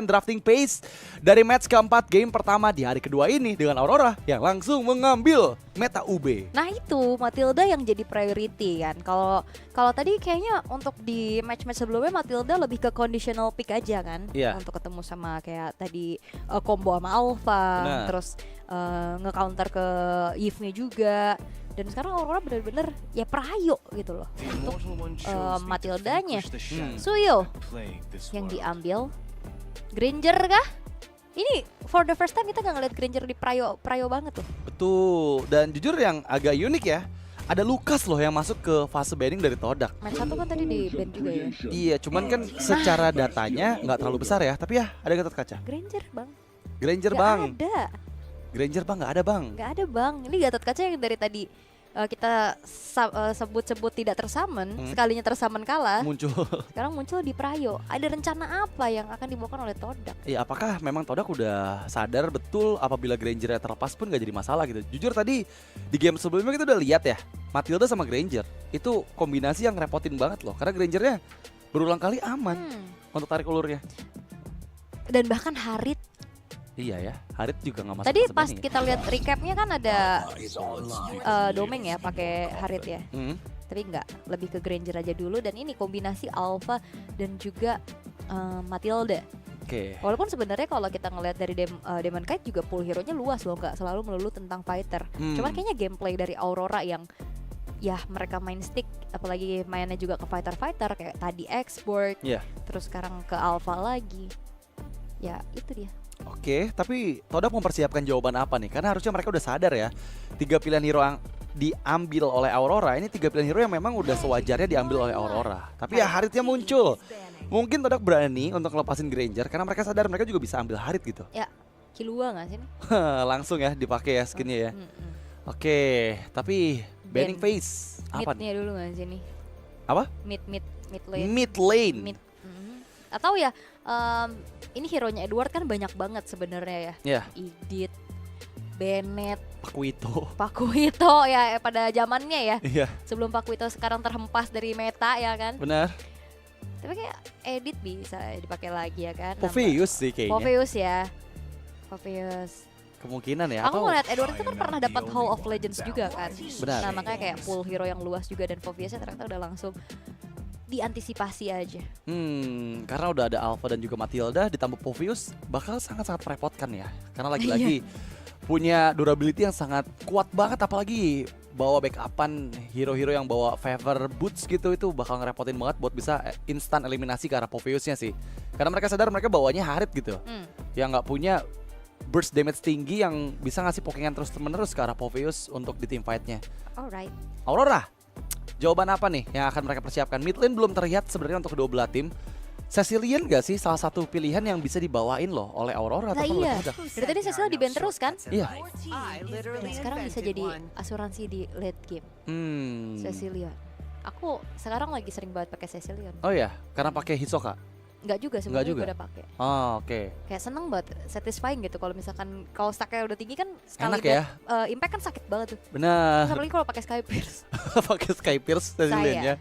Drafting pace dari match keempat game pertama di hari kedua ini dengan Aurora yang langsung mengambil meta UB. Nah itu Matilda yang jadi priority kan. Kalau tadi kayaknya untuk di match-match sebelumnya Matilda lebih ke conditional pick aja kan. Iya. Untuk ketemu sama kayak tadi combo sama Alpha, Benar. terus nge-counter ke Eve-nya juga. Dan sekarang Aurora bener-bener ya perayo gitu loh untuk Matildanya. Suyo yang diambil. Granger kah? Ini for the first time kita gak ngeliat Granger di prayo banget tuh. Betul, dan jujur yang agak unik ya, ada Lucas loh yang masuk ke fase banning dari Todak. Match 1 kan tadi di ban juga ya. Iya, cuman kan secara datanya nggak terlalu besar ya, tapi ya ada Gatot Kaca. Granger bang. Granger Gak bang, ada. Granger bang nggak ada bang. Gak ada bang. Ini Gatot Kaca yang dari tadi kita sebut-sebut tidak tersummon, sekalinya tersummon kalah. Muncul. Sekarang muncul di Prayo. Ada rencana apa yang akan dibawakan oleh Todak? Iya, apakah memang Todak udah sadar betul apabila Granger terlepas pun gak jadi masalah gitu. Jujur tadi di game sebelumnya kita udah lihat ya, Matilda sama Granger itu kombinasi yang repotin banget loh, karena Grangernya berulang kali aman untuk tarik ulurnya. Dan bahkan Harit. Iya ya, Harit juga nggak masuk. Tadi fase pas banning ya. kita lihat recapnya kan ada Domeng ya pakai Harit ya. Tapi enggak, lebih ke Granger aja dulu. Dan ini kombinasi Alpha dan juga Matilda. Oke. Walaupun sebenarnya kalau kita ngelihat dari Demon Knight juga pool hero-nya luas loh, nggak selalu melulu tentang fighter. Cuman kayaknya gameplay dari Aurora yang ya mereka main stick, apalagi mainnya juga ke fighter-fighter kayak tadi Export, terus sekarang ke Alpha lagi. Ya itu dia. Oke, tapi Todak mempersiapkan jawaban apa nih? Karena harusnya mereka udah sadar ya, 3 pilihan hero yang diambil oleh Aurora ini 3 pilihan hero yang memang udah sewajarnya diambil oleh Aurora. Tapi ya Haritnya muncul. Mungkin Todak berani untuk ngelepasin Granger karena mereka sadar mereka juga bisa ambil Harit gitu. Ya, Killua nggak sih nih? Langsung ya dipakai ya skinnya ya. Oke, tapi banning phase apa nih? Mid-nya dulu nggak sih nih? Apa? Mid lane. Mid lane. Mid. Atau ya ini hero-nya Edward kan banyak banget sebenarnya ya. Iya. Idit, Bennett, Pakuito. ya pada zamannya ya. Iya. Sebelum Pakuito sekarang terhempas dari meta ya kan. Benar. Tapi kayak Edit bisa dipakai lagi ya kan. Popheus sih kayaknya. Popheus ya. Popheus. Kemungkinan ya. Aku Atau ngeliat Edward itu kan pernah dapat Hall of Legends juga kan. Benar. Nah makanya kayak pool hero yang luas juga dan Popheusnya ternyata udah langsung diantisipasi aja. Karena udah ada Alpha dan juga Matilda ditambah Popheus bakal sangat-sangat merepotkan ya. Karena lagi-lagi punya durability yang sangat kuat banget, apalagi bawa backupan hero-hero yang bawa favor boots gitu, itu bakal ngerepotin banget buat bisa instan eliminasi ke arah Popheusnya sih. Karena mereka sadar mereka bawanya Harit gitu. Yang nggak punya burst damage tinggi yang bisa ngasih pokingan terus-menerus ke arah Popheus untuk di team fight-nya. Alright. Aurora, jawaban apa nih yang akan mereka persiapkan? Mid lane belum terlihat sebenarnya untuk kedua belah tim. Cecilian gak sih salah satu pilihan yang bisa dibawain loh oleh Aurora? Nah iya, dari tadi Cecilia di ban terus kan? Iya. Dan sekarang bisa jadi asuransi di late game. Cecilia. Aku sekarang lagi sering banget pakai Cecilia. Oh ya, karena pakai Hisoka? Enggak juga sebelumnya gue udah pakai. Oh oke. Kayak seneng banget, satisfying gitu kalau misalkan kalau stacknya udah tinggi kan sekali enak ya? Impact kan sakit banget tuh. Benar. Apalagi kalau pakai Sky Pierce. Pakai Sky Pierce Cecilian ya.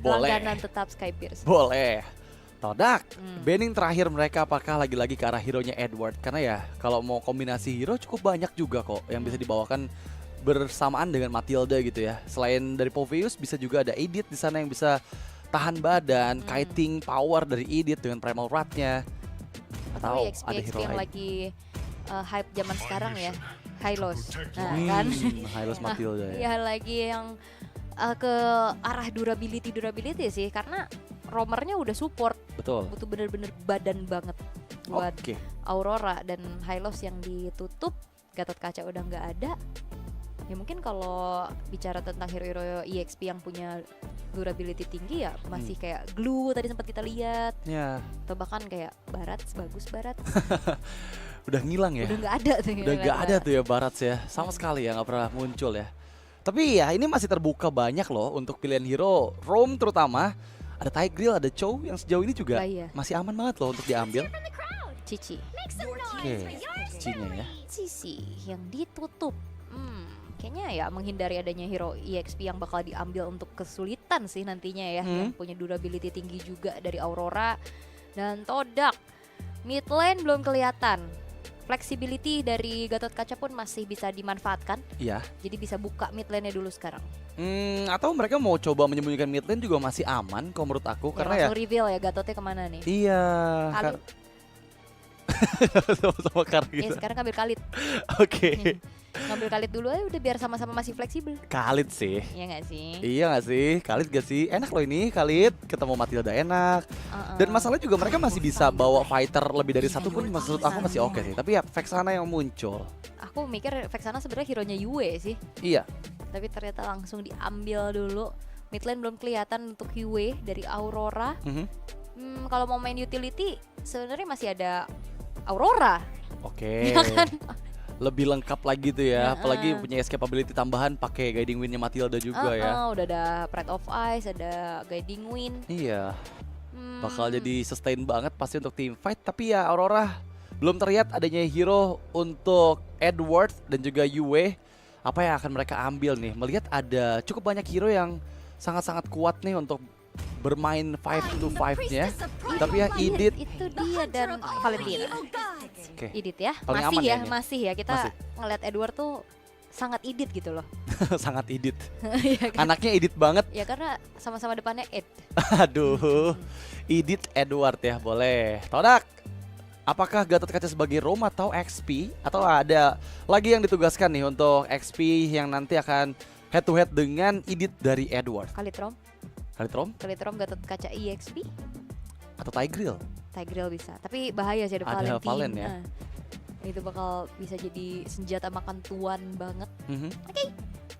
Boleh. Langganan tetap Sky Pierce. Boleh. Todak, banning terakhir mereka apakah lagi-lagi ke arah hero-nya Edward? Karena ya kalau mau kombinasi hero cukup banyak juga kok yang bisa dibawakan bersamaan dengan Matilda gitu ya. Selain dari Popheus bisa juga ada Edith di sana yang bisa tahan badan, kiting power dari Edith dengan Primal Wrath-nya. Atau EXP ada hero yang lain. lagi hype zaman sekarang ya, Hylos. Nah kan, Hylos Matilda ya. ya lagi yang ke arah durability sih, karena roamernya udah support. Betul. Butuh bener-bener badan banget buat Oke. Aurora dan Hylos yang ditutup, Gatot Kaca udah nggak ada. Ya mungkin kalau bicara tentang hero-hero EXP yang punya durability tinggi ya masih kayak Glue tadi sempat kita lihat. Ya. Atau bahkan kayak Barat, bagus Barat. Udah ngilang ya. Udah nggak ada tuh. Udah nggak ada tuh ya Barat ya. Sama sekali ya nggak pernah muncul ya. Tapi ya ini masih terbuka banyak loh untuk pilihan hero Roam terutama. Ada Tigreal, ada Chow yang sejauh ini juga masih aman banget loh untuk diambil. Cici. Oke, Cici-nya ya. Cici yang ditutup. Kayaknya ya menghindari adanya hero EXP yang bakal diambil untuk kesulitan sih nantinya ya. Yang punya durability tinggi juga dari Aurora dan Todak. Mid lane belum kelihatan. Flexibility dari Gatot Kaca pun masih bisa dimanfaatkan. Iya. Jadi bisa buka mid lane-nya dulu sekarang. Atau mereka mau coba menyembunyikan mid lane juga masih aman kalau menurut aku. Karena ya langsung reveal ya Gatotnya kemana nih. Iya. Khalid. Sama-sama Ya gitu. sekarang ngambil Khalid. Oke. Ngambil Khalid dulu aja udah biar sama-sama masih fleksibel. Khalid sih. Iya gak sih? Iya gak sih? Khalid gak sih? Enak loh ini Khalid. Ketemu Matilda enak. Dan masalahnya juga mereka masih bisa bawa fighter lebih dari satu pun menurut aku masih oke sih. Tapi ya Vexana yang muncul. Aku mikir Vexana sebenarnya hero-nya Yue sih. Iya. Tapi ternyata langsung diambil dulu. Mid lane belum kelihatan untuk Yue dari Aurora. Kalau mau main utility sebenarnya masih ada Aurora. Oke. Ya kan? Lebih lengkap lagi tuh ya. Apalagi punya escapability tambahan pakai guiding windnya Matilda juga ya. Udah ada Pride of Ice, ada guiding wind. Iya. Bakal jadi sustain banget pasti untuk team fight. Tapi ya Aurora belum terlihat adanya hero untuk Edward dan juga Yue. Apa yang akan mereka ambil nih? Melihat ada cukup banyak hero yang sangat-sangat kuat nih untuk bermain 5-to-5-nya. Tapi ya Edith itu dia dan Valentina. Oke. Edith ya, Paling masih aman ya, ya ini. masih ya. Kita Masih. ngeliat Edward tuh sangat Edith gitu loh. sangat Edith. Iya kan? Anaknya Edith banget. Ya karena sama-sama depannya Ed. Aduh. Edith Edward ya, boleh. Todak. Apakah Gatot Kaca sebagai Rome atau XP? Atau ada lagi yang ditugaskan nih untuk XP yang nanti akan head to head dengan Edith dari Edward? Kalitrom Gatot Kaca EXP Atau Tigreal? Tigreal bisa. Tapi bahaya sih ada Ada Valentine. Valen ya. Itu bakal bisa jadi senjata makan tuan banget. Mhm.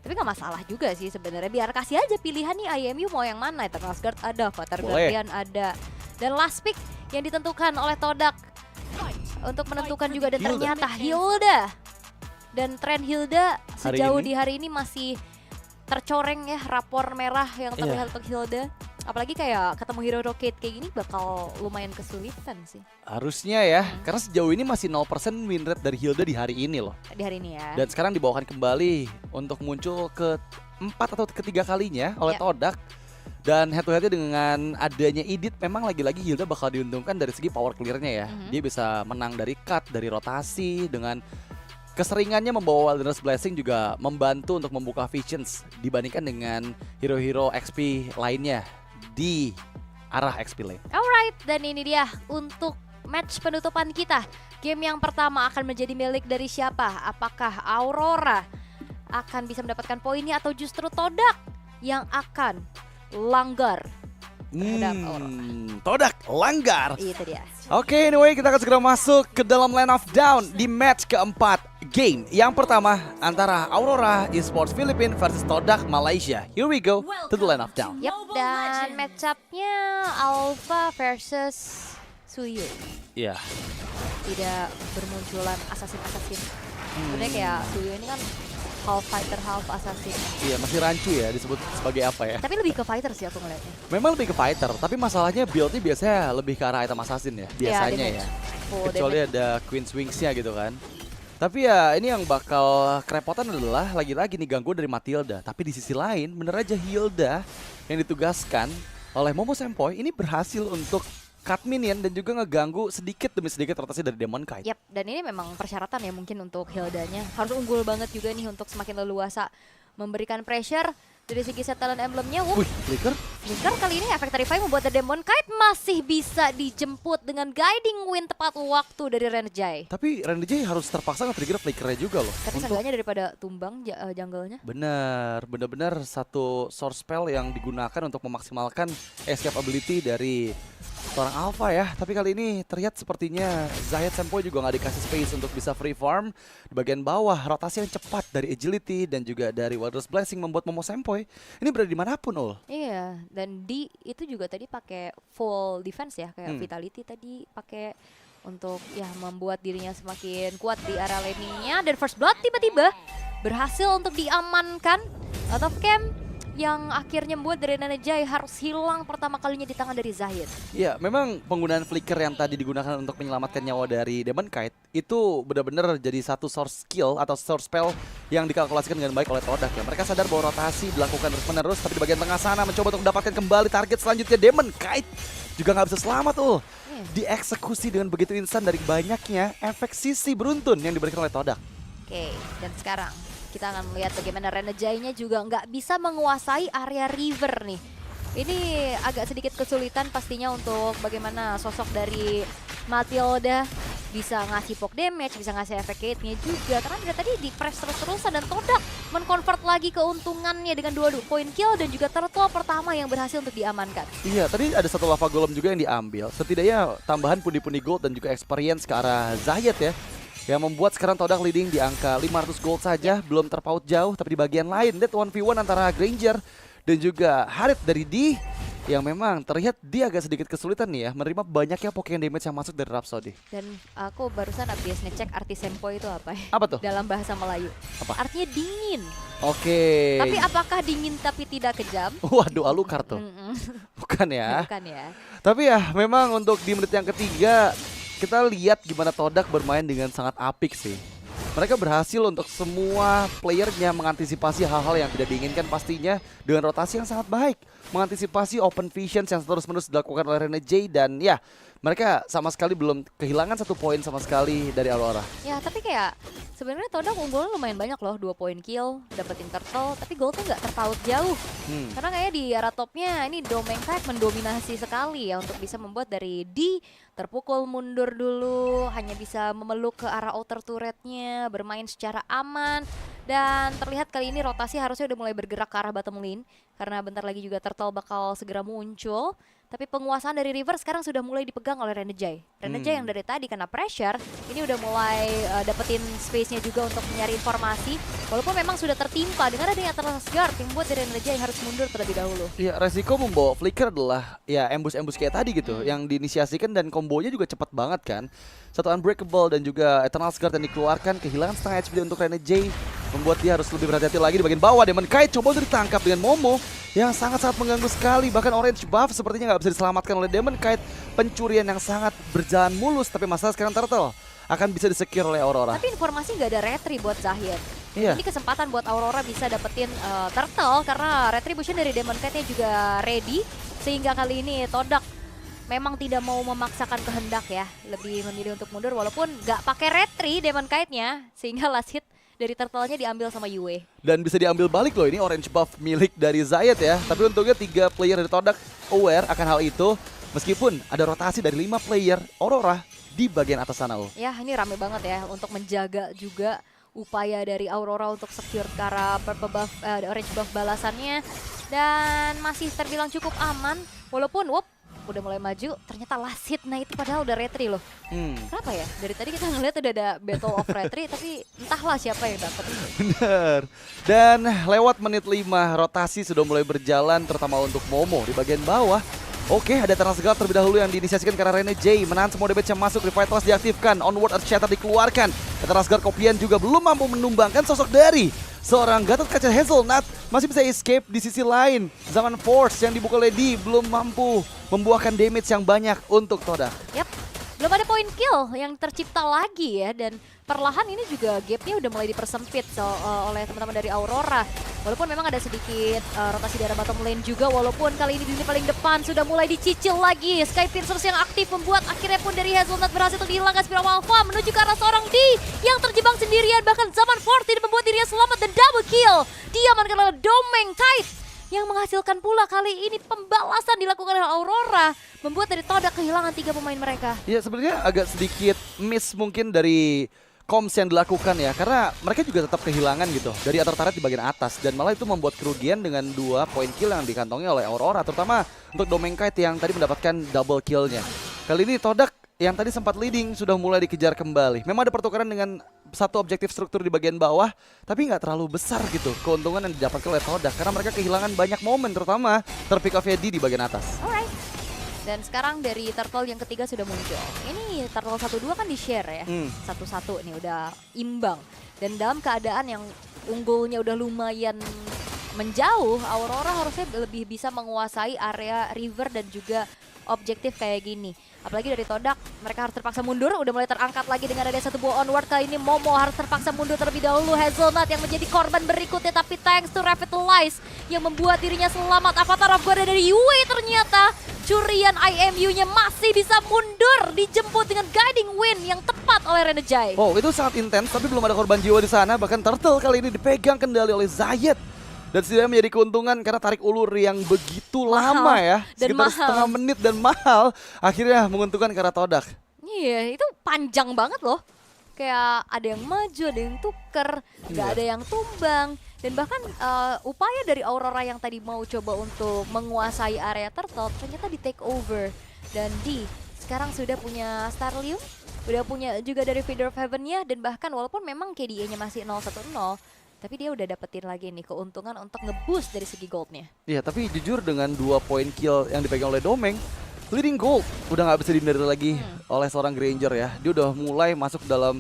Tapi nggak masalah juga sih sebenarnya. Biar kasih aja pilihan nih IMU mau yang mana. Eternal Guard ada, Avatar Boleh. Guardian ada. Dan last pick yang ditentukan oleh Todak untuk menentukan juga dan Hilda. ternyata Hilda. Dan tren Hilda Hari sejauh ini? di hari ini masih tercoreng ya rapor merah yang terlihat untuk Hilda. Apalagi kayak ketemu hero rocket kayak gini bakal lumayan kesulitan sih Harusnya ya, karena sejauh ini masih 0% win rate dari Hilda di hari ini loh. di hari ini ya. Dan sekarang dibawakan kembali untuk muncul ke 4 atau ketiga kalinya oleh Ya. Todak. Dan head to headnya dengan adanya Edith memang lagi-lagi Hilda bakal diuntungkan dari segi power clearnya ya. Dia bisa menang dari cut, dari rotasi, dengan keseringannya membawa Wilderness Blessing juga membantu untuk membuka visions dibandingkan dengan hero-hero XP lainnya di arah XP lane. Alright, dan ini dia untuk match penutupan kita. Game yang pertama akan menjadi milik dari siapa? Apakah Aurora akan bisa mendapatkan poinnya atau justru Todak yang akan langgar terhadap Aurora? Todak langgar. Itu dia. Oke, anyway kita akan segera masuk ke dalam line of down di match keempat game. Yang pertama antara Aurora Esports Philippines versus Todak Malaysia. Here we go to the line of down. Yap, dan match up-nya Alpha versus Suyu. Iya. Tidak bermunculan assassin-assassin. Sebenarnya kayak Suyu ini kan half fighter, half assassin. Iya, masih rancu ya disebut sebagai apa ya. Tapi lebih ke fighter sih aku ngeliatnya. Memang lebih ke fighter, tapi masalahnya build-nya biasanya lebih ke arah item assassin ya. Biasanya ya. Full Kecuali damage. ada Queen's Wings-nya gitu kan. Tapi ya ini yang bakal kerepotan adalah lagi-lagi nih gangguan dari Matilda. Tapi di sisi lain bener aja Hilda yang ditugaskan oleh Momo Senpai ini berhasil untuk cut minion dan juga ngeganggu sedikit demi sedikit rotasi dari Demon Kite. Yap, dan ini memang persyaratan ya mungkin untuk Hildanya. Harus unggul banget juga nih untuk semakin leluasa memberikan pressure dari segi setelan emblemnya. Wih, flicker? Flicker kali ini Effect Verify membuat The Demon Kite masih bisa dijemput dengan Guiding Wind tepat waktu dari Renjai. Tapi Randy harus terpaksa nge-trigger flickernya juga loh. Tapi seenggaknya daripada tumbang jungle-nya. Bener-bener satu source spell yang digunakan untuk memaksimalkan escape ability dari seorang Alpha ya. Tapi kali ini terlihat sepertinya Zayat Senpai juga nggak dikasih space untuk bisa free farm. Di bagian bawah rotasi yang cepat dari agility dan juga dari Wilderness Blessing membuat Momo Senpai ini berada dimanapun ul. Iya, dan di itu juga tadi pakai full defense ya, kayak Vitality tadi pakai untuk ya membuat dirinya semakin kuat di area laning-nya. Dan First Blood tiba-tiba berhasil untuk diamankan out of camp, yang akhirnya membuat dari Nanejai harus hilang pertama kalinya di tangan dari Zahid. Iya, memang penggunaan flicker yang tadi digunakan untuk menyelamatkan nyawa dari Demon Kite itu benar-benar jadi satu source skill atau source spell yang dikalkulasikan dengan baik oleh Todak ya. Mereka sadar bahwa rotasi dilakukan terus-menerus, tapi di bagian tengah sana mencoba untuk mendapatkan kembali target selanjutnya Demon Kite juga nggak bisa selamat tuh. dieksekusi dengan begitu instan dari banyaknya efek sisi beruntun yang diberikan oleh Todak. Oke, dan sekarang kita akan melihat bagaimana Renegade-nya juga nggak bisa menguasai area river nih. Ini agak sedikit kesulitan pastinya untuk bagaimana sosok dari Matilda bisa ngasih poke damage, bisa ngasih efek hit-nya juga. Karena dari tadi di press terus-terusan dan Todak men-convert lagi keuntungannya dengan 2 point kill dan juga turtle pertama yang berhasil untuk diamankan. Iya, tadi ada satu lava golem juga yang diambil. Setidaknya tambahan pundi-pundi gold dan juga experience ke arah Zayat ya. Yang membuat sekarang Todak leading di angka 500 gold saja, belum terpaut jauh. Tapi di bagian lain, lihat 1v1 antara Granger dan juga Harit dari D. Yang memang terlihat dia agak sedikit kesulitan nih ya, menerima banyaknya Pokemon damage yang masuk dari Rhapsody. Dan aku barusan habis ngecek arti sempoi itu apa ya? Apa tuh? Dalam bahasa Melayu. Apa? Artinya dingin. Oke. Tapi apakah dingin tapi tidak kejam? Waduh, Alucard tuh. Bukan ya? Bukan ya. Tapi ya memang untuk di menit yang ketiga kita lihat gimana Todak bermain dengan sangat apik sih. Mereka berhasil untuk semua playernya mengantisipasi hal-hal yang tidak diinginkan pastinya dengan rotasi yang sangat baik. Mengantisipasi open visions yang terus-menerus dilakukan oleh Renegade dan ya mereka sama sekali belum kehilangan 1 poin sama sekali dari Aurora. Ya tapi kayak sebenarnya Todak unggulnya lumayan banyak loh, 2 point kill, dapetin turtle, tapi goldnya nggak terpaut jauh. Karena kayaknya di arah topnya ini Domain Kite mendominasi sekali ya untuk bisa membuat dari D terpukul mundur dulu, hanya bisa memeluk ke arah outer turretnya, bermain secara aman. Dan terlihat kali ini rotasi harusnya udah mulai bergerak ke arah bottom lane, karena bentar lagi juga turtle bakal segera muncul. Tapi penguasaan dari river sekarang sudah mulai dipegang oleh Renegade. Renegade yang dari tadi kena pressure, ini udah mulai dapetin space-nya juga untuk mencari informasi. Walaupun memang sudah tertimpa dengan adanya Atlas Guard yang membuat dari Renegade harus mundur terlebih dahulu. Iya, resiko membawa flicker adalah ya ambush-ambush kayak tadi gitu, yang diinisiasikan dan kombonya juga cepat banget kan. Satu Unbreakable dan juga Eternal Guard yang dikeluarkan, kehilangan setengah HP untuk Renegade, membuat dia harus lebih berhati-hati lagi di bagian bawah. Demon Kite coba untuk ditangkap dengan Momo yang sangat-sangat mengganggu sekali. Bahkan Orange Buff sepertinya nggak bisa diselamatkan oleh Demon Kite. Pencurian yang sangat berjalan mulus, tapi masalah sekarang Turtle akan bisa disecure oleh Aurora. Tapi informasi nggak ada retri buat Zahir. Iya. Ini kesempatan buat Aurora bisa dapetin Turtle karena retribution dari Demon Kite-nya juga ready. Sehingga kali ini Todak memang tidak mau memaksakan kehendak ya. Lebih memilih untuk mundur walaupun nggak pakai retri Demon Kite-nya. Sehingga last hit dari turtle-nya diambil sama Yue. Dan bisa diambil balik loh, ini orange buff milik dari Zayat ya. Tapi untungnya 3 player dari Todak aware akan hal itu. Meskipun ada rotasi dari 5 player Aurora di bagian atas sana. Ya ini rame banget ya untuk menjaga juga upaya dari Aurora untuk secure ke arah buff, orange buff balasannya. Dan masih terbilang cukup aman. Walaupun udah mulai maju, ternyata last hit, nah itu padahal udah retri loh. Kenapa ya? Dari tadi kita ngeliat udah ada battle of retri, tapi entahlah siapa yang dapat. Bener. Dan lewat menit 5, rotasi sudah mulai berjalan, terutama untuk Momo di bagian bawah. Oke, ada Eternal Guard terlebih dahulu yang diinisiasikan karena Renegade menahan semua damage yang masuk, Revitalize diaktifkan, Onward Earth Shatter dikeluarkan. Eternal Guard kopian juga belum mampu menumbangkan sosok dari seorang Gatot Kaca Hazelnut. Masih bisa escape di sisi lain. Zaman Force yang dibuka Lady belum mampu membuahkan damage yang banyak untuk Todak. Yap, belum ada point kill yang tercipta lagi ya. Dan perlahan ini juga gapnya udah mulai dipersempit oleh teman-teman dari Aurora. Walaupun memang ada sedikit rotasi dari bottom lane juga. Walaupun kali ini di lini paling depan sudah mulai dicicil lagi. Sky Piercers yang aktif membuat akhirnya pun dari Hazelnut berhasil untuk dihilangkan Spiral Alpha menuju ke arah seorang D yang terjebak sendirian. Bahkan Zaman Force tidak membuat dirinya selamat dan double kill. Diamankan oleh Domain Kite yang menghasilkan pula kali ini pembalasan dilakukan oleh Aurora. Membuat dari Todak kehilangan 3 pemain mereka. Ya sebenarnya agak sedikit miss mungkin dari comms yang dilakukan ya, karena mereka juga tetap kehilangan gitu dari atar turret di bagian atas, dan malah itu membuat kerugian dengan 2 point kill yang dikantongi oleh Aurora, terutama untuk Domain Kite yang tadi mendapatkan double killnya. Kali ini Todak yang tadi sempat leading sudah mulai dikejar kembali. Memang ada pertukaran dengan satu objektif struktur di bagian bawah, tapi nggak terlalu besar gitu keuntungan yang didapatkan oleh Todak karena mereka kehilangan banyak momen, terutama terpick off di bagian atas. Alright. Dan sekarang dari turtle yang ketiga sudah muncul. Ini turtle 1-2 kan di-share ya. 1-1 nih udah imbang. Dan dalam keadaan yang unggulnya udah lumayan menjauh, Aurora harusnya lebih bisa menguasai area river dan juga objektif kayak gini. Apalagi dari Todak, mereka harus terpaksa mundur, udah mulai terangkat lagi dengan ada satu buah onward. Kali ini Momo harus terpaksa mundur terlebih dahulu. Hazelnut yang menjadi korban berikutnya, tapi thanks to Revitalize yang membuat dirinya selamat. Avatar of God dari Yue ternyata curian IMU-nya masih bisa mundur, dijemput dengan guiding wind yang tepat oleh Renejai. Oh, itu sangat intens, tapi belum ada korban jiwa di sana. Bahkan Turtle kali ini dipegang kendali oleh Zayed. Dan setidaknya menjadi keuntungan karena tarik ulur yang begitu lama ya. Dan sekitar mahal. setengah menit dan mahal. Akhirnya menguntungkan ke arah Todak. Iya, itu panjang banget loh. Kayak ada yang maju, ada yang tuker, nggak ada yang tumbang. Dan bahkan upaya dari Aurora yang tadi mau coba untuk menguasai area Turtle ternyata di take over. Dan sekarang sudah punya Starlium, udah punya juga dari Feeder of Heaven-nya. Dan bahkan walaupun memang KDA-nya masih 0-1-0, tapi dia udah dapetin lagi nih keuntungan untuk nge-boost dari segi goldnya. Iya, tapi jujur dengan 2 poin kill yang dipegang oleh Domeng, leading gold udah nggak bisa dihindari lagi oleh seorang Granger ya. Dia udah mulai masuk dalam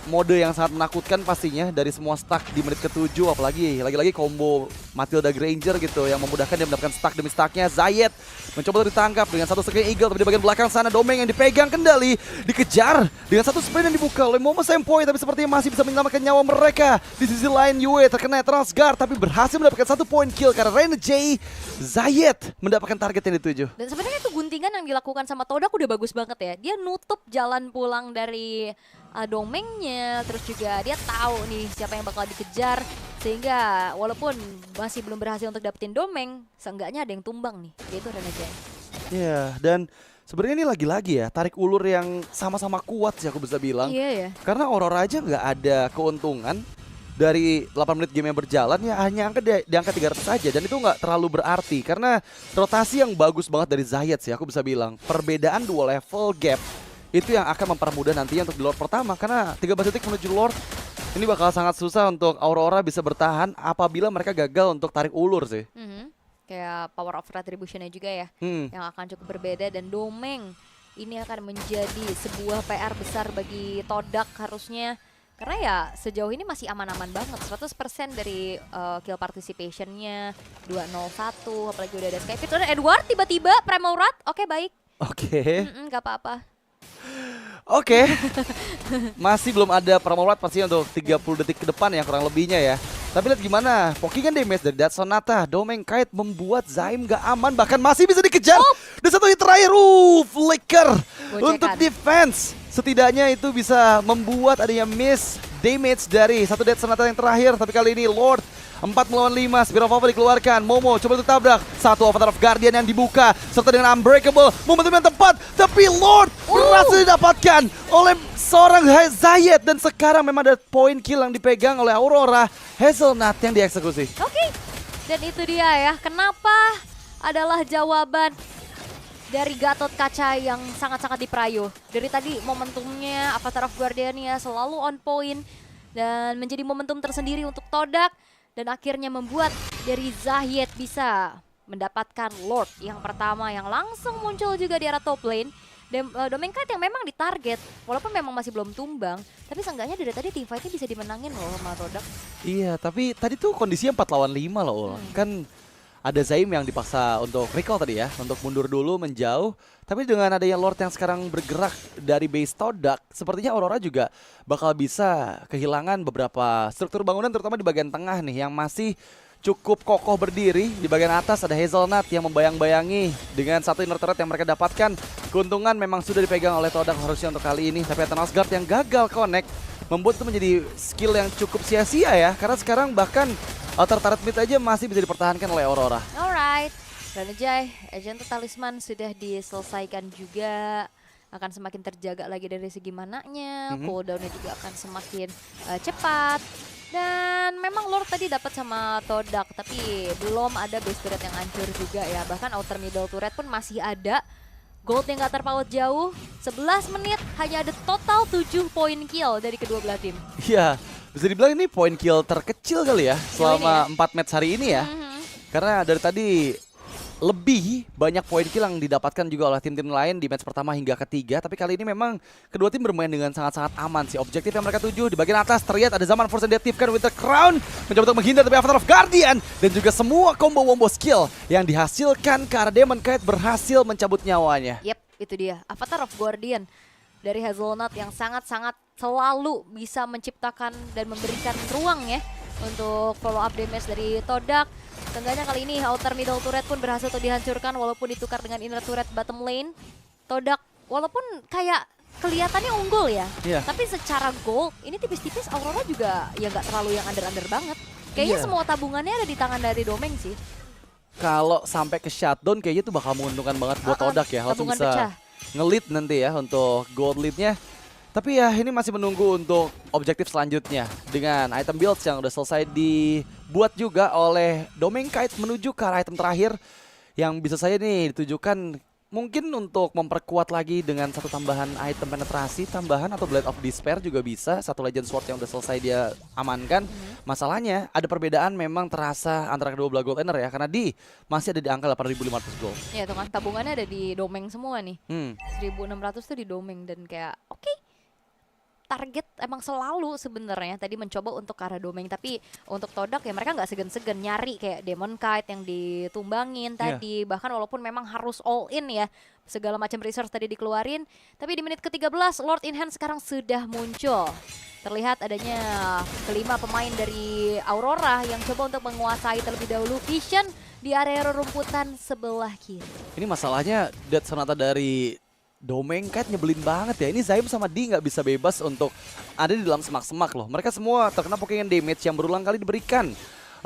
mode yang sangat menakutkan pastinya dari semua stack di menit ke-7, apalagi lagi-lagi combo Matilda Granger gitu yang memudahkan dia mendapatkan stack demi stacknya. Zayed mencoba untuk ditangkap dengan satu screen eagle, tapi di bagian belakang sana Domeng yang dipegang kendali, dikejar dengan satu sprint yang dibuka oleh Momo Sempoi, tapi sepertinya masih bisa menyelamatkan nyawa mereka. Di sisi lain Yue terkena Transguard tapi berhasil mendapatkan 1 poin kill karena Renejai. Zayed mendapatkan target yang dituju. Dan sebenarnya itu guntingan yang dilakukan sama Todak udah bagus banget ya. Dia nutup jalan pulang dari Domengnya, terus juga dia tahu nih siapa yang bakal dikejar, sehingga walaupun masih belum berhasil untuk dapetin Domeng, seenggaknya ada yang tumbang nih, yaitu Renejai. Iya, dan sebenarnya ini lagi-lagi ya tarik ulur yang sama-sama kuat sih aku bisa bilang. Iya ya. Karena Aurora aja nggak ada keuntungan dari 8 menit game yang berjalan ya, hanya di angka 300 saja, dan itu nggak terlalu berarti karena rotasi yang bagus banget dari Zayed sih aku bisa bilang. Perbedaan 2 level gap itu yang akan mempermudah nantinya untuk di Lord pertama, karena 13 detik menuju Lord ini bakal sangat susah untuk Aurora bisa bertahan apabila mereka gagal untuk tarik ulur sih. Kayak power of retribution-nya juga ya, yang akan cukup berbeda. Dan Domeng ini akan menjadi sebuah PR besar bagi Todak harusnya, karena ya sejauh ini masih aman-aman banget. 100% dari kill participation-nya, 2-0-1, apalagi udah ada Skyfit. Udah Edward tiba-tiba Premaurat, oke baik. Oke. Gak apa-apa. Oke. Masih belum ada Promowrat pastinya untuk 30 detik ke depan ya kurang lebihnya ya. Tapi lihat gimana pokingan damage dari That Sonata. Domeng Kite membuat Zaim gak aman, bahkan masih bisa dikejar. Dan satu hit terakhir, flicker untuk defense. Setidaknya itu bisa membuat adanya miss damage dari satu That Sonata yang terakhir. Tapi kali ini Lord 4 melawan 5, Spear of Alpha dikeluarkan. Momo coba untuk tabrak. Satu Avatar of Guardian yang dibuka serta dengan Unbreakable. Momentum yang tepat, tapi Lord berhasil didapatkan oleh seorang Zayed. Dan sekarang memang ada poin kill yang dipegang oleh Aurora. Hazelnut yang dieksekusi. Oke, dan itu dia ya, kenapa adalah jawaban dari Gatot Kaca yang sangat-sangat diprayo. Dari tadi momentumnya Avatar of Guardian-nya selalu on point dan menjadi momentum tersendiri untuk Todak. Dan akhirnya membuat dari Zayed bisa mendapatkan Lord yang pertama yang langsung muncul juga di arah top lane. Domeng Kite yang memang ditarget, walaupun memang masih belum tumbang, tapi seenggaknya dari tadi teamfight-nya bisa dimenangin loh sama Todak. Iya, tapi tadi tuh kondisinya 4 lawan 5 loh. Kan ada Zaim yang dipaksa untuk recall tadi ya, untuk mundur dulu menjauh. Tapi dengan adanya Lord yang sekarang bergerak dari base Todak, sepertinya Aurora juga bakal bisa kehilangan beberapa struktur bangunan, terutama di bagian tengah nih yang masih cukup kokoh berdiri. Di bagian atas ada Hazelnut yang membayang-bayangi dengan satu inner turret yang mereka dapatkan. Keuntungan memang sudah dipegang oleh Todak harusnya untuk kali ini, tapi Eternal Guard yang gagal connect membuat itu menjadi skill yang cukup sia-sia ya, karena sekarang bahkan outer turret mid aja masih bisa dipertahankan oleh Aurora. Alright, Renejai, Agent Talisman sudah diselesaikan juga, akan semakin terjaga lagi dari segi mananya, cooldownnya juga akan semakin cepat. Dan memang Lord tadi dapat sama Todak, tapi belum ada base turret yang hancur juga ya. Bahkan outer middle turret pun masih ada. Gold yang gak terpaut jauh, 11 menit hanya ada total 7 poin kill dari kedua belah tim. Iya, bisa dibilang ini poin kill terkecil kali ya selama 4 match hari ini ya. Karena dari tadi lebih banyak poin kill yang didapatkan juga oleh tim-tim lain di match pertama hingga ketiga. Tapi kali ini memang kedua tim bermain dengan sangat-sangat aman sih. Objektif yang mereka tuju di bagian atas terlihat ada Zaman Force yang diaktifkan Winter Crown mencoba untuk menghindar, tapi Avatar of Guardian dan juga semua combo-wombo skill yang dihasilkan ke arah Demon Knight berhasil mencabut nyawanya. Yep, itu dia Avatar of Guardian dari Hazelnut yang sangat-sangat selalu bisa menciptakan dan memberikan ruang ya untuk follow up damage dari Todak. Tengganya kali ini outer middle turret pun berhasil untuk dihancurkan walaupun ditukar dengan inner turret bottom lane. Todak walaupun kayak kelihatannya unggul ya, tapi secara gold ini tipis-tipis Aurora juga ya nggak terlalu yang under-under banget. Kayaknya semua tabungannya ada di tangan dari Domeng sih. Kalau sampai ke shutdown kayaknya itu bakal menguntungkan banget buat Todak ya. Langsung bisa pecah. nge-lead nanti ya untuk gold lead-nya. Tapi ya ini masih menunggu untuk objektif selanjutnya dengan item builds yang udah selesai dibuat juga oleh Domeng Knight menuju ke arah item terakhir yang bisa saja nih ditujukan mungkin untuk memperkuat lagi dengan satu tambahan item penetrasi tambahan atau Blade of Despair juga bisa. Satu Legend Sword yang udah selesai dia amankan. Masalahnya ada perbedaan memang terasa antara kedua belah gold earner ya, karena masih ada di angka 8.500 gold. Ya tuh kan tabungannya ada di Domeng semua nih. 1.600 tuh di Domeng dan kayak oke. Target emang selalu sebenarnya tadi mencoba untuk ke arah Domeng, tapi untuk Todak ya mereka nggak segan-segan nyari kayak Demon Knight yang ditumbangin tadi, bahkan walaupun memang harus all in ya segala macam resource tadi dikeluarin, tapi di menit ke-13 Lord in Hand sekarang sudah muncul. Terlihat adanya kelima pemain dari Aurora yang coba untuk menguasai terlebih dahulu Vision di area rumputan sebelah kiri. Ini masalahnya Death Sonata dari Domeng Knight nyebelin banget ya. Ini Zaim sama Di nggak bisa bebas untuk ada di dalam semak-semak loh. Mereka semua terkena Pokémon damage yang berulang kali diberikan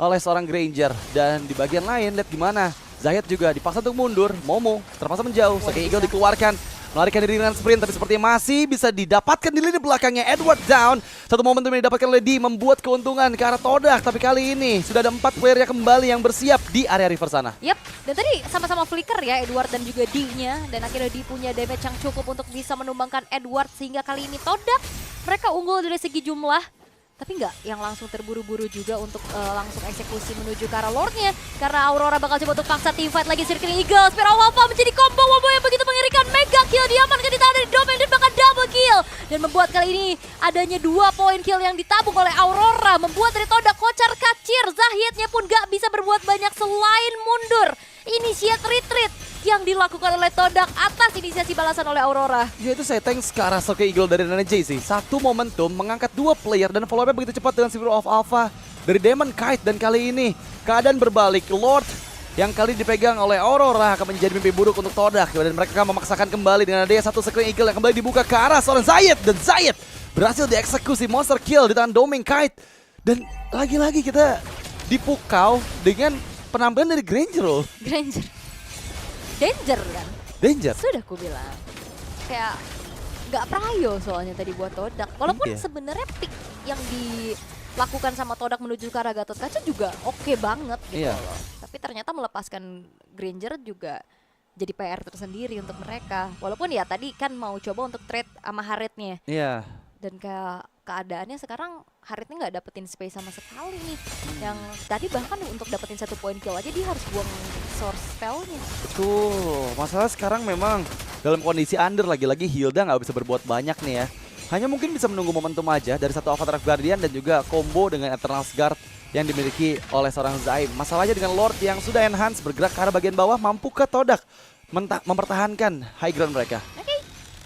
oleh seorang Granger. Dan di bagian lain lihat gimana Zayat juga dipaksa untuk mundur. Momo terpaksa menjauh. Sake Eagle dikeluarkan melarikan diri dengan sprint, tapi sepertinya masih bisa didapatkan di lini belakangnya. Edward down. Satu momentum yang didapatkan oleh Di membuat keuntungan ke arah Todak. Tapi kali ini sudah ada 4 player yang kembali yang bersiap di area river sana. Yap, dan tadi sama-sama flicker ya Edward dan juga D-nya. Dan akhirnya Di punya damage yang cukup untuk bisa menumbangkan Edward. Sehingga kali ini Todak mereka unggul dari segi jumlah. Tapi nggak yang langsung terburu-buru juga untuk langsung eksekusi menuju ke arah Lordnya. Karena Aurora bakal coba untuk paksa teamfight lagi Circling Eagle. Spear of Alpha menjadi combo wombo yang begitu mengerikan. Mega kill diamankan di tangan dari Domeng dan bahkan double kill. Dan membuat kali ini adanya 2 poin kill yang ditabung oleh Aurora. Membuat dari Todak kocar kacir. Zahidnya pun nggak bisa berbuat banyak selain mundur. Initiate retreat yang dilakukan oleh Todak atas inisiasi balasan oleh Aurora. Ya itu saya thanks ke arah Sake Eagle dari Nana J sih. Satu momentum mengangkat 2 player dan follow-up begitu cepat dengan Spear of Alpha dari Demon Knight. Dan kali ini keadaan berbalik. Lord yang kali dipegang oleh Aurora akan menjadi mimpi buruk untuk Todak. Dan mereka akan memaksakan kembali dengan adanya satu Sake Eagle yang kembali dibuka ke arah seorang Zayat. Dan Zayat berhasil dieksekusi monster kill di tangan Domeng Knight. Dan lagi-lagi kita dipukau dengan penampilan dari Granger loh. Granger. Danger kan? Danger. Sudah ku bilang. Kayak nggak prayo soalnya tadi buat Todak. Walaupun sebenarnya pick yang dilakukan sama Todak menuju ke arah Gatot Kaca juga oke banget gitu loh. Tapi ternyata melepaskan Granger juga jadi PR tersendiri untuk mereka. Walaupun ya tadi kan mau coba untuk trade sama Haritnya. Iya. Dan keadaannya sekarang Haritnya nggak dapetin space sama sekali nih. Yang tadi bahkan untuk dapetin 1 poin kill aja dia harus buang source spellnya. Betul, masalah sekarang memang dalam kondisi under lagi-lagi Hilda nggak bisa berbuat banyak nih ya. Hanya mungkin bisa menunggu momentum aja dari satu Avatar of Guardian dan juga combo dengan Eternal Guard yang dimiliki oleh seorang Zaim. Masalahnya dengan Lord yang sudah enhance bergerak ke arah bagian bawah, mampu ke Todak mempertahankan high ground mereka.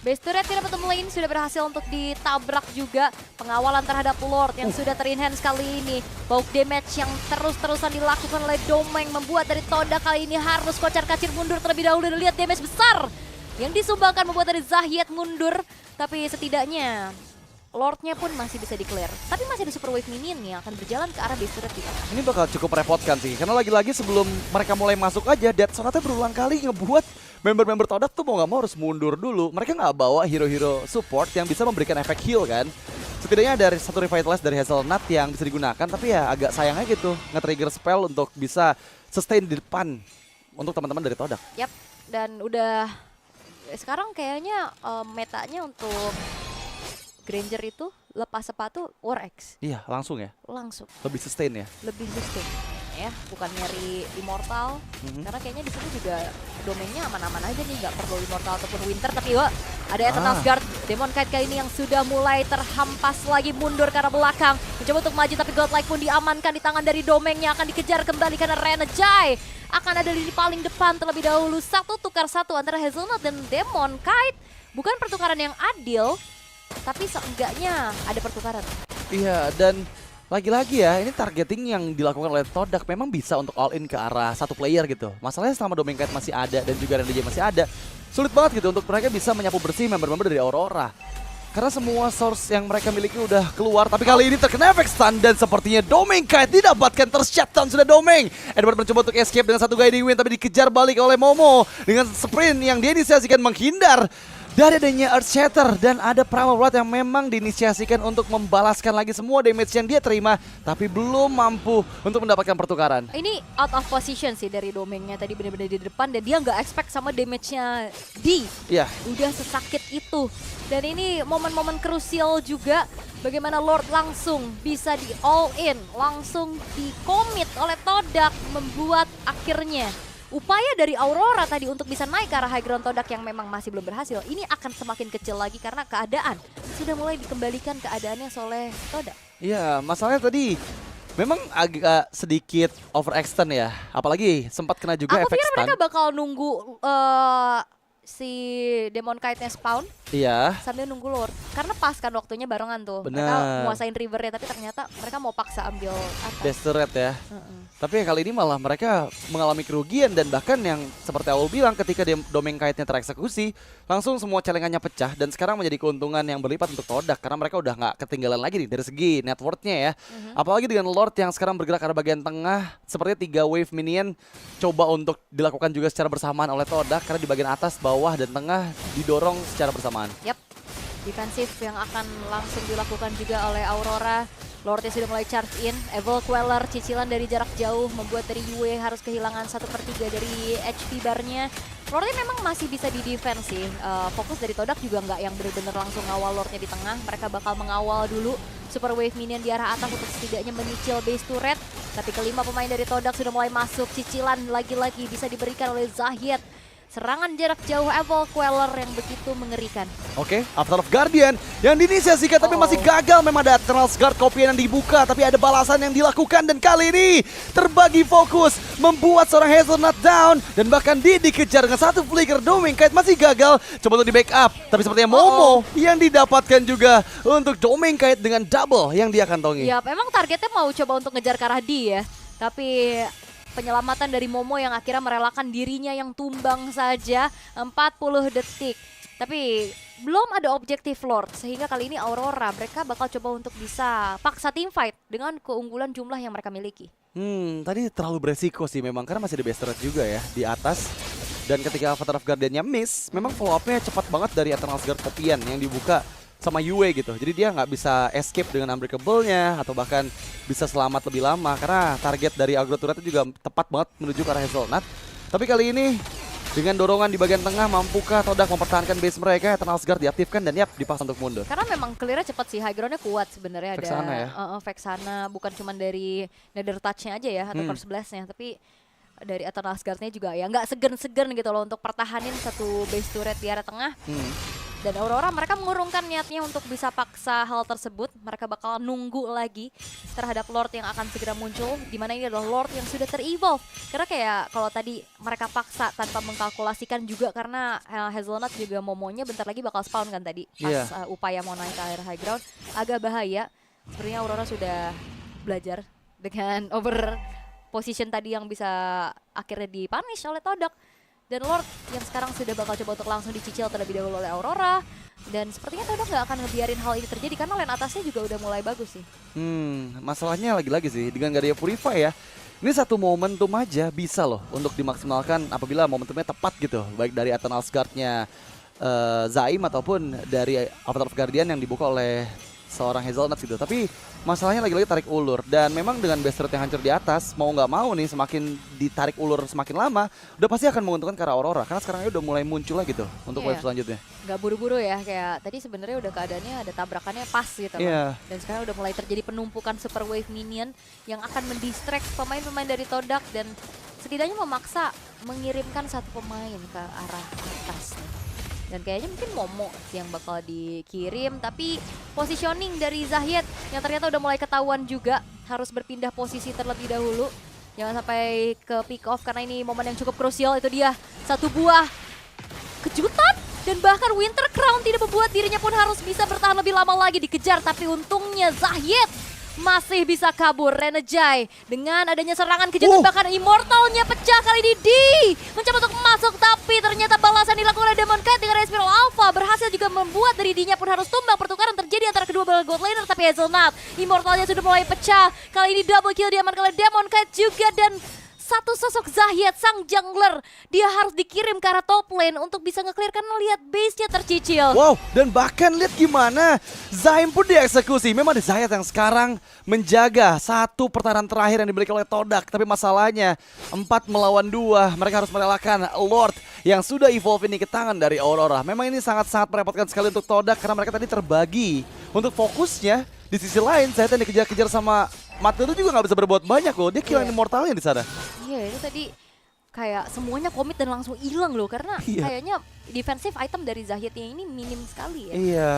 Base turret tidak bottom lane sudah berhasil untuk ditabrak juga. Pengawalan terhadap Lord yang sudah ter-enhance kali ini. Bulk damage yang terus-terusan dilakukan oleh Domeng membuat dari Todak kali ini harus kocar-kacir mundur terlebih dahulu. Dan lihat damage besar yang disumbangkan membuat dari Zahid mundur. Tapi setidaknya Lordnya pun masih bisa di-clear. Tapi masih ada super wave minion yang akan berjalan ke arah base turret di tengah. Ini bakal cukup merepotkan sih, karena lagi-lagi sebelum mereka mulai masuk aja, Death Sonata berulang kali ngebuat member-member Todak tuh mau nggak mau harus mundur dulu. Mereka nggak bawa hero-hero support yang bisa memberikan efek heal kan. Setidaknya dari satu Revitalize dari Hazelnut yang bisa digunakan, tapi ya agak sayangnya gitu, nge-trigger spell untuk bisa sustain di depan untuk teman-teman dari Todak. Yap, dan udah sekarang kayaknya metanya untuk Granger itu lepas sepatu War Axe. Iya, langsung ya. Langsung. Lebih sustain ya. Lebih sustain. ya, bukan nyari Immortal. Karena kayaknya di sini juga domainnya aman-aman aja nih, nggak perlu Immortal ataupun Winter. Tapi wah, ada Eternal Guard, Demon Knight kali ini yang sudah mulai terhampas lagi mundur ke arah belakang. Mencoba untuk maju tapi Godlike pun diamankan di tangan dari domainnya, akan dikejar kembali karena Renajai akan ada di paling depan terlebih dahulu. 1-1 antara Hazelnut dan Demon Knight. Bukan pertukaran yang adil, tapi seenggaknya ada pertukaran. Iya, dan lagi-lagi ya, ini targeting yang dilakukan oleh Todak memang bisa untuk all in ke arah satu player gitu. Masalahnya selama Domain Knight masih ada dan juga Renajai masih ada, sulit banget gitu untuk mereka bisa menyapu bersih member-member dari Aurora. Karena semua source yang mereka miliki udah keluar, tapi kali ini terkena efek stun dan sepertinya Domain Knight didapatkan ter-shutdown sudah Domain. Edward mencoba untuk escape dengan satu guiding win tapi dikejar balik oleh Momo dengan sprint yang dia inisiasikan menghindar dari adanya Earth Shatter, dan ada Primal Blood yang memang diinisiasikan untuk membalaskan lagi semua damage yang dia terima, tapi belum mampu untuk mendapatkan pertukaran. Ini out of position sih dari domainnya tadi, benar-benar di depan dan dia nggak expect sama damage-nya D. Iya. Udah sesakit itu. Dan ini momen-momen krusial juga bagaimana Lord langsung bisa di all in, langsung di commit oleh Todak, membuat akhirnya upaya dari Aurora tadi untuk bisa naik ke arah high ground Todak yang memang masih belum berhasil, ini akan semakin kecil lagi karena keadaan sudah mulai dikembalikan keadaannya oleh Todak. Iya, masalahnya tadi memang agak sedikit overextend ya, apalagi sempat kena juga Aku efek pikir stun. mereka bakal nunggu si Demon Knight-nya spawn Iya. sambil nunggu Lord, karena pas kan waktunya barengan tuh. Benar. Mereka nguasain rivernya, tapi ternyata mereka mau paksa ambil atas. Desperate ya. Tapi kali ini malah mereka mengalami kerugian, dan bahkan yang seperti Aul bilang, ketika Domain Knight-nya tereksekusi, langsung semua celengannya pecah dan sekarang menjadi keuntungan yang berlipat untuk Todak karena mereka udah nggak ketinggalan lagi nih dari segi net worth-nya ya. Apalagi dengan Lord yang sekarang bergerak ke arah bagian tengah, sepertinya 3 wave minion coba untuk dilakukan juga secara bersamaan oleh Todak karena di bagian atas, bawah, dan tengah didorong secara bersamaan. Yap, defensif yang akan langsung dilakukan juga oleh Aurora. Lordnya sudah mulai charge in, Evil Queller cicilan dari jarak jauh membuat dari Yue harus kehilangan 1/3 dari HP barnya. Lordnya memang masih bisa di defense sih. Fokus dari Todak juga nggak yang benar-benar langsung ngawal Lordnya di tengah. Mereka bakal mengawal dulu Super Wave Minion di arah atas untuk setidaknya menyicil base turret. Tapi kelima pemain dari Todak sudah mulai masuk, cicilan lagi-lagi bisa diberikan oleh Zahid. Serangan jarak jauh Evil Queller yang begitu mengerikan. Oke, Avatar of Guardian yang diinisiasikan tapi masih gagal. Memang ada Eternal Guard kopian yang dibuka, tapi ada balasan yang dilakukan, dan kali ini terbagi fokus membuat seorang Hazelnut down, dan bahkan dikejar dengan satu flicker. Domain Knight masih gagal, coba untuk di backup, tapi sepertinya Momo yang didapatkan juga untuk Domain Knight dengan double yang dia kantongi. Ya, memang targetnya mau coba untuk ngejar ke arah D ya, tapi penyelamatan dari Momo yang akhirnya merelakan dirinya yang tumbang saja 40 detik. Tapi belum ada objektif Lord, sehingga kali ini Aurora mereka bakal coba untuk bisa paksa team fight dengan keunggulan jumlah yang mereka miliki. Tadi terlalu beresiko sih memang karena masih ada base turret juga ya di atas. Dan ketika Avatar of Guardian-nya miss, memang follow up-nya cepat banget dari Eternal Guard kopian yang dibuka sama Yue gitu. Jadi dia nggak bisa escape dengan Unbreakable-nya atau bahkan bisa selamat lebih lama karena target dari Agro Turret juga tepat banget menuju ke arah Hazelnut. Tapi kali ini dengan dorongan di bagian tengah, mampukah Todak mempertahankan base mereka? Eternal Guard diaktifkan dan yap dipaksa untuk mundur. Karena memang clear-nya cepat sih, high ground-nya kuat sebenarnya. Ada Vexana ya? Vexana, bukan cuma dari Nether Touch-nya aja ya atau Curse Blast-nya, tapi dari Eternal Guard-nya juga ya nggak segan-segan gitu loh untuk pertahanin satu base turret di area tengah. Dan Aurora mereka mengurungkan niatnya untuk bisa paksa hal tersebut. Mereka bakal nunggu lagi terhadap Lord yang akan segera muncul, dimana ini adalah Lord yang sudah ter-evolve. Karena kayak kalau tadi mereka paksa tanpa mengkalkulasikan juga, karena Hazelnut juga Momonya bentar lagi bakal spawn kan tadi pas upaya mau naik ke air high ground. Agak bahaya. Sebenarnya Aurora sudah belajar dengan over position tadi yang bisa akhirnya dipunish oleh Todak. Dan Lord yang sekarang sudah bakal coba untuk langsung dicicil terlebih dahulu oleh Aurora. Dan sepertinya Todak nggak akan ngebiarin hal ini terjadi karena lane atasnya juga udah mulai bagus sih. Masalahnya lagi-lagi sih dengan gak ada Purify ya. Ini satu momentum aja bisa loh untuk dimaksimalkan apabila momentumnya tepat gitu. Baik dari Eternal Guard-nya Zaim ataupun dari Avatar of Guardian yang dibuka oleh seorang Hazelnuts gitu. Tapi masalahnya lagi-lagi tarik ulur. Dan memang dengan base rate yang hancur di atas, mau nggak mau nih semakin ditarik ulur semakin lama, udah pasti akan menguntungkan ke arah Aurora. Karena sekarang udah mulai muncul lah gitu untuk wave selanjutnya. Nggak buru-buru ya, kayak tadi sebenarnya udah keadaannya ada tabrakannya pas gitu loh. Dan sekarang udah mulai terjadi penumpukan super wave minion yang akan mendistract pemain-pemain dari Todak dan setidaknya memaksa mengirimkan satu pemain ke arah atas. Dan kayaknya mungkin Momo sih yang bakal dikirim, tapi positioning dari Zahiet yang ternyata udah mulai ketahuan juga harus berpindah posisi terlebih dahulu. Jangan sampai ke pick off karena ini momen yang cukup krusial. Itu dia satu buah kejutan dan bahkan Winter Crown tidak membuat dirinya pun harus bisa bertahan lebih lama lagi dikejar, tapi untungnya Zahiet masih bisa kabur. Renejai dengan adanya serangan kejahatan bahkan Immortalnya pecah kali ini mencoba untuk masuk, tapi ternyata balasan dilakukan oleh Demon Knight dengan Espiral Alpha berhasil juga membuat dari D-nya pun harus tumbang. Pertukaran terjadi antara kedua gold laner, tapi Hazelnut Immortalnya sudah mulai pecah. Kali ini double kill diamankan oleh Demon Knight juga, dan satu sosok Zahiet sang jungler dia harus dikirim ke arah top lane untuk bisa nge-clear karena lihat base-nya tercicil. Wow, dan bahkan lihat gimana Zaim pun dieksekusi. Memang Zahiet yang sekarang menjaga satu pertahanan terakhir yang dimiliki oleh Todak. Tapi masalahnya 4 melawan 2, mereka harus merelakan Lord yang sudah evolve ini ke tangan dari Aurora. Memang ini sangat-sangat merepotkan sekali untuk Todak karena mereka tadi terbagi untuk fokusnya. Di sisi lain, Zahiet yang dikejar-kejar sama Matilda juga nggak bisa berbuat banyak loh. Dia killing immortalnya di sana. Iya, itu tadi kayak semuanya komit dan langsung hilang loh, karena kayaknya defensive item dari Zahietnya ini minim sekali ya. Iya.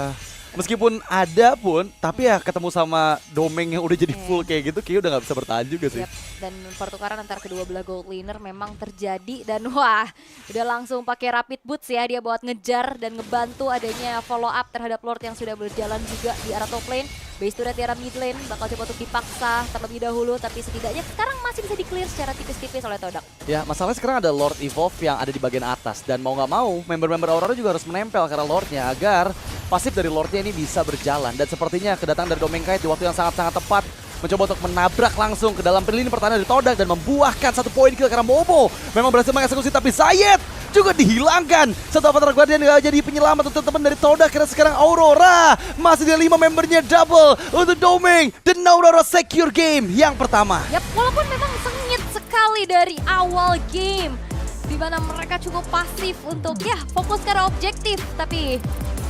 Meskipun ada pun, tapi ya ketemu sama Domeng yang udah jadi full kayak gitu, kayaknya udah nggak bisa bertahan juga sih. Dan pertukaran antara kedua belah gold laner memang terjadi, dan wah, udah langsung pakai rapid boots ya dia buat ngejar dan ngebantu adanya follow up terhadap Lord yang sudah berjalan juga di arah top lane. Base turret di arah mid lane bakal coba untuk dipaksa terlebih dahulu, tapi setidaknya sekarang masih bisa di-clear secara tipis-tipis oleh Todak. Ya, masalahnya sekarang ada Lord Evolve yang ada di bagian atas, dan mau nggak mau member-member Aurora juga harus menempel karena Lordnya agar pasif dari Lordnya ini bisa berjalan. Dan sepertinya kedatangan dari Domeng Knight di waktu yang sangat-sangat tepat mencoba untuk menabrak langsung ke dalam lini pertahanan dari Todak dan membuahkan 1 poin kill karena Momo memang berhasil mengeksekusi, tapi Zahiet juga dihilangkan. Satu Avatar Guardian gak jadi penyelamat untuk teman-teman dari Todak karena sekarang Aurora masih dengan 5 membernya double untuk Domeng dan Aurora secure game yang pertama. Yap, walaupun memang sengit sekali dari awal game di mana mereka cukup pasif untuk fokus ke arah objektif, tapi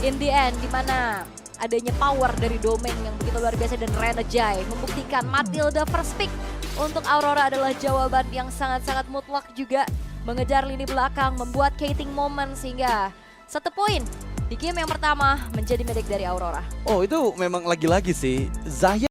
in the end di mana adanya power dari Domeng yang begitu luar biasa dan Renejai membuktikan Matilda first pick untuk Aurora adalah jawaban yang sangat-sangat mutlak juga. Mengejar lini belakang, membuat cating moment sehingga 1 poin di game yang pertama menjadi milik dari Aurora. Oh, itu memang lagi-lagi sih Zahiet